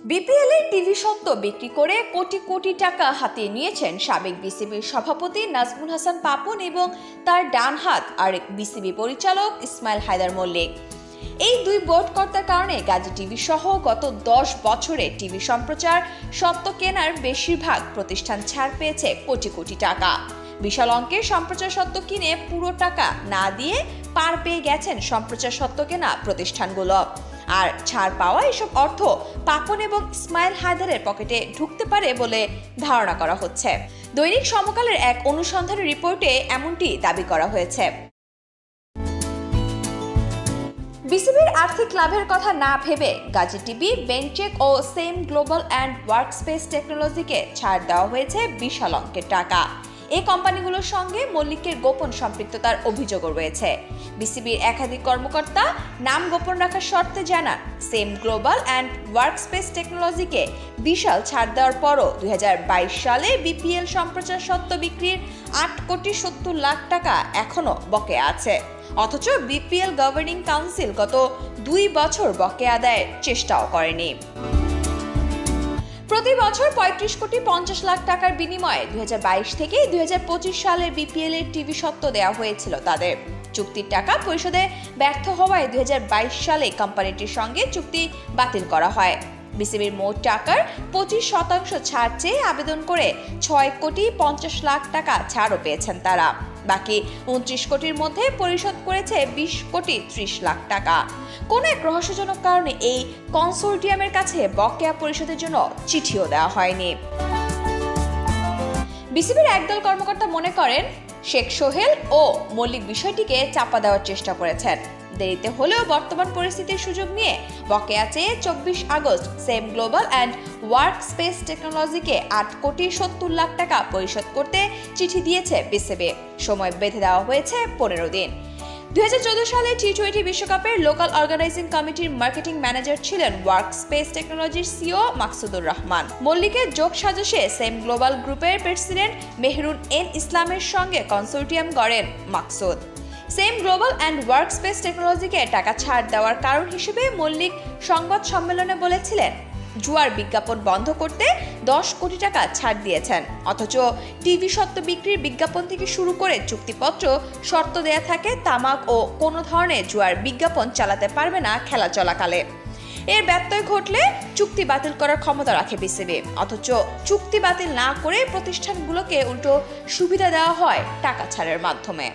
BPL এর TV সত্ত্ব বিক্রি করে কোটি কোটি টাকা হাতিয়ে নিয়েছেন সাবেক বিসিবির সভাপতি নাজমুল হাসান পাপন এবং তার ডান হাত আরেক বিসিবি পরিচালক ইসমাইল হায়দার মল্লিক। এই দুই বোর্ডকর্তার কারণে গাজী টিভি সহ গত 10 বছরে টিভি সম্প্রচার সত্ত্ব কেনার বেশিরভাগ প্রতিষ্ঠান ছাড় পেয়েছে কোটি কোটি টাকা। বিশাল অঙ্কের সম্প্রচার সত্ত্ব কিনে পুরো টাকা না দিয়ে পার পেয়ে গেছেন সম্প্রচার সত্ত্ব কেনা প্রতিষ্ঠানগুলো। আর ছাড় পাওয়া এসব অর্থ পাপন এবং ইসমাইল হায়দারের পকেটে ঢুকতে পারে বলে ধারণা করা হচ্ছে। দৈনিক সমকালের এক অনুসন্ধানী রিপোর্টে এমনটি দাবি করা হয়েছে। বিসিবির আর্থিক লাভের কথা না ভেবে গাজী টিভি, বেনচেক ও সেম গ্লোবাল অ্যান্ড ওয়ার্কস্পেস টেকনোলজিকে ছাড় দেওয়া হয়েছে বিশাল অঙ্কের টাকা। এই কোম্পানিগুলোর সঙ্গে মল্লিকের গোপন সম্পৃক্ততার অভিযোগও রয়েছে। বিসিবির একাধিক কর্মকর্তা নাম গোপন রাখার শর্তে জানান, সেম গ্লোবাল অ্যান্ড ওয়ার্কস্পেস টেকনোলজিকে বিশাল ছাড় দেওয়ার পরও 2022 সালে বিপিএল সম্প্রচার সত্ত্ব বিক্রির 8,70,00,000 টাকা এখনো বকেয়া আছে। অথচ বিপিএল গভর্নিং কাউন্সিল গত 2 বছর বকেয়া আদায়ের চেষ্টাও করেনি। প্রতি বছর 35,50,00,000 টাকার বিনিময়ে 2022 থেকে 2025 সালের বিপিএল এর টিভি সত্ত্ব দেওয়া হয়েছিল তাদের। চুক্তির টাকা পরিশোধে ব্যর্থ হওয়ায় 2022 সালে কোম্পানিটির সঙ্গে চুক্তি বাতিল করা হয়। বিসিবির মোট টাকার 25% ছাড় চেয়ে আবেদন করে 6,50,00,000 টাকা ছাড়ও পেয়েছেন তারা। বাকি 29 কোটির মধ্যে পরিশোধ করেছে 20,30,00,000 টাকা। কোন এক রহস্যজনক কারণে এই কনসোর্টিয়ামের কাছে বকেয়া পরিশোধের জন্য চিঠিও দেওয়া হয়নি। বিসিবির একদল কর্মকর্তা মনে করেন, শেখ সোহেল ও মল্লিক বিষয়টিকে চাপা দেওয়ার চেষ্টা করেছেন। দেরিতে হলেও বর্তমান পরিস্থিতির সুযোগ নিয়ে বকেয়া চেয়ে 24 August Sam Global and Workspace টেকনোলজিকে 8,70,00,000 টাকা পরিশোধ করতে চিঠি দিয়েছে বিসিবি। সময় বেঁধে দেওয়া হয়েছে 15 দিন। 2014 সালে টি-20 বিশ্বকাপের লোকাল অর্গানাইজিং কমিটির মার্কেটিং ম্যানেজার ছিলেন ওয়ার্কস্পেস টেকনোলজির সিও মাকসুদুর রহমান। মল্লিকের যোগ সাজশে সেম গ্লোবাল গ্রুপের প্রেসিডেন্ট মেহরুন এন ইসলামের সঙ্গে কনসোর্টিয়াম গড়েন Maksud. Sam Global and Workspace টেকনোলজিকে টাকা ছাড় দেওয়ার কারণ হিসেবে মল্লিক সংবাদ সম্মেলনে বলেছিলেন, জুয়ার বিজ্ঞাপন বন্ধ করতে 10 কোটি টাকা ছাড় দিয়েছেন। অথচ টিভি সত্ত্ব বিক্রির বিজ্ঞাপন থেকে শুরু করে চুক্তিপত্র শর্ত দেয়া থাকে তামাক ও কোনো ধরনের জুয়ার বিজ্ঞাপন চালাতে পারবে না খেলা চলাকালে। এর ব্যত্যয় ঘটলে চুক্তি বাতিল করার ক্ষমতা রাখে বিসিবি। অথচ চুক্তি বাতিল না করে প্রতিষ্ঠানগুলোকে উল্টো সুবিধা দেওয়া হয় টাকা ছাড়ের মাধ্যমে।